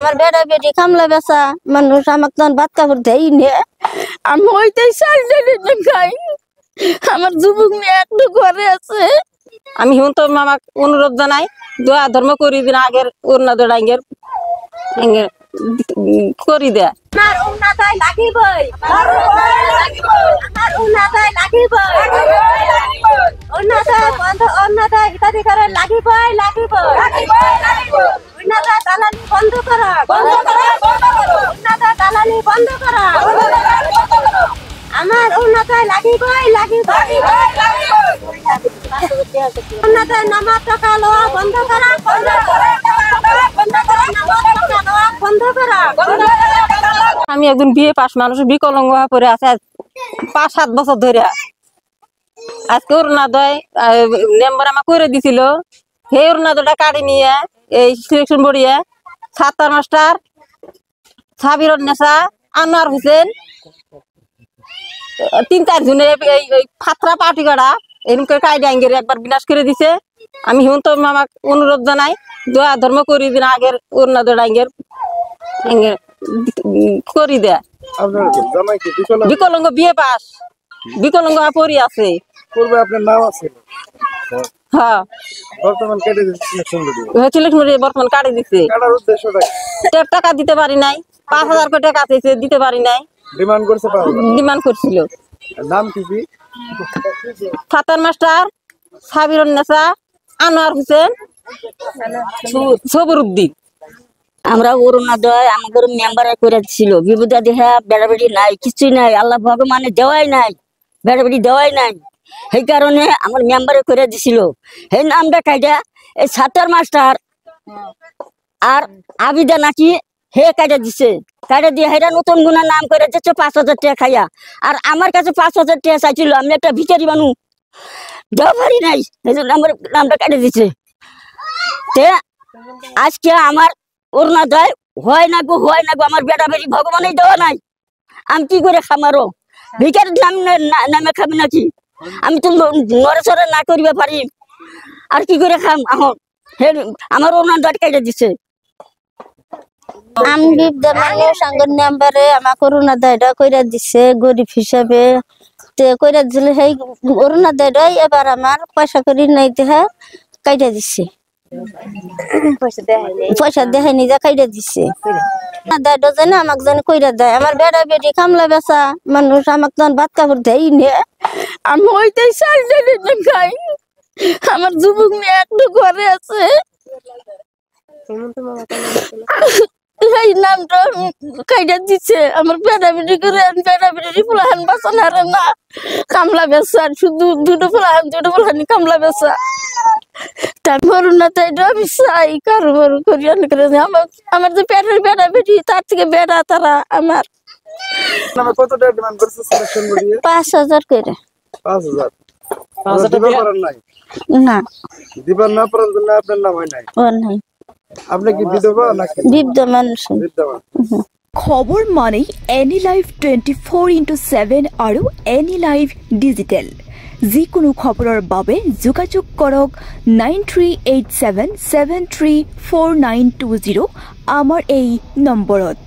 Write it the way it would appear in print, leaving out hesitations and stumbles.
আমার বেটা বেটি কামলা বেচা মানুষ আমাকে তখন ভাত কাপড় দেয় নে আমি ওইটাই খাই। আমার যুবক মেয়ে একটু ঘরে আছে। আমি হিমন্ত মামাক অনুরোধ জানাই দোয়া ধর্ম করি দিন আগের উন্নত ডাঙ্গের করি দেয়া আমার উন্নতায় লাগিবই আমার উন্নতায় লাগিবই উন্নতায় হিতাধিকারে লাগিবই উন্নতায় দালালি বন্ধ করা উন্নতায় দালালি বন্ধ করা আমার উন্নতায় লাগিবই উন্নতায় নামাজ টাকা লওয়া বন্ধ করা বন্ধ করা। আমি একজন বিয়ে পাস মানুষ বিকলাঙ্গ হয়ে পড়ে আছে 5-7 বছর ধরে। আজকে অরুণোদয় মেম্বার আমার করে দিছিল, সেই অরুণোদয়টা কাটি নিয়ে এই সিলেকশন বড়িয়ে ছাত্র মাস্টার সাবিরুন নেসা আনোয়ার হোসেন 3-4 জনের ফাতরা পার্টি করা এরকম করে কায়দাঙ্গের একবার বিনাশ করে দিছে। আমি হিমন্ত মামাক অনুরোধ জানাই দোয়া ধর্ম করি দিন আগের অরুণোদয় ডাঙ্গের করি দেয়া বিকলাঙ্গ বিয়ে পাস বিকলাঙ্গ পড়ি আছে। হ্যাঁ বর্তমান কাটে দিচ্ছে টাকা দিতে পারি নাই 5,000 কোটি টাকা আছে দিতে পারি নাই ডিমান্ড করছিল। ছাত্র মাস্টার সাবিরুন নেসা আনোয়ার হোসেন সবরুদ্দিন। আমরা অরুণোদয় আমাদের মেম্বারে করে দিছিল বিপদা দেহা বেড়াবেড়ি নাই কিছুই নাই আল্লাহ ভগবানে দেওয়াই নাই বেড়াবেড়ি দেওয়াই নাই সেই কারণে আমার মেম্বারে করে দিছিল। সেই নামটা কাইটা এই ছাত্র মাস্টার আর আবিদা নাকি হে কাইটা দিছে কাইটা দিয়ে হেরা নতুন গুণা নাম করে দিচ্ছে 5,000 টাকা খাইয়া। আর আমার কাছে 5,000 টাকা চাইছিল, আমি একটা ভিখারি মানুষ দেওয়া পারি নাই, এই জন্য আমার নামটা কাটে দিচ্ছে। তে আজকে আমার অরুণোদয় হয় না গো আমার বেটা বেটি ভগবানই দেওয়া নাই, আমি কি করে খামারো ভিখারির নামে খাবি নাকি? আমি তো নড়াচড়া না করিবে পারি, আর কি করে খাম? আমার অরুণোদয় কেটে দিচ্ছে। আমি বিপদা মানুষ আঙ্গুর নাম্বারে আমাকে অরুণোদয়টা কইরা দিছে গরিব হিসাবে কইরা দিলে সেই অরুণোদয়টাই এবার আমার পয়সা করি নাই দেহা কাইটা দিচ্ছে পয়সা দেখায়নি যা কাইটা দিচ্ছে দায়টা জানে আমাকে জানে কইরা দেয়। আমার বেটা বেটি কামলা বেচা মানুষ আমাকে তখন ভাত কাপড় দেয় নে আমি ওইটাই খাই। আমার যুবক মেয়ে একটু ঘরে আছে। এই নামটা কাইটা দিচ্ছে আমার বেটা বেটি করে বেটা বেটি ফুলাহান বাঁচা না কামলা বেচা শুধু দুটো ফুলাহানি কামলা বেচা আমার যে পেটের বেটা বেটি তার থেকে বেটা তারা আমার 5,000 করে না বিধবা মানুষ। খবর মানেই এনি লাইভ 24/7 আৰু এনি লাইভ ডিজিটেল যিকোনো খবৰৰ বাবে যোগাযোগ কৰক 9387734920 আমাৰ এই নম্বৰত।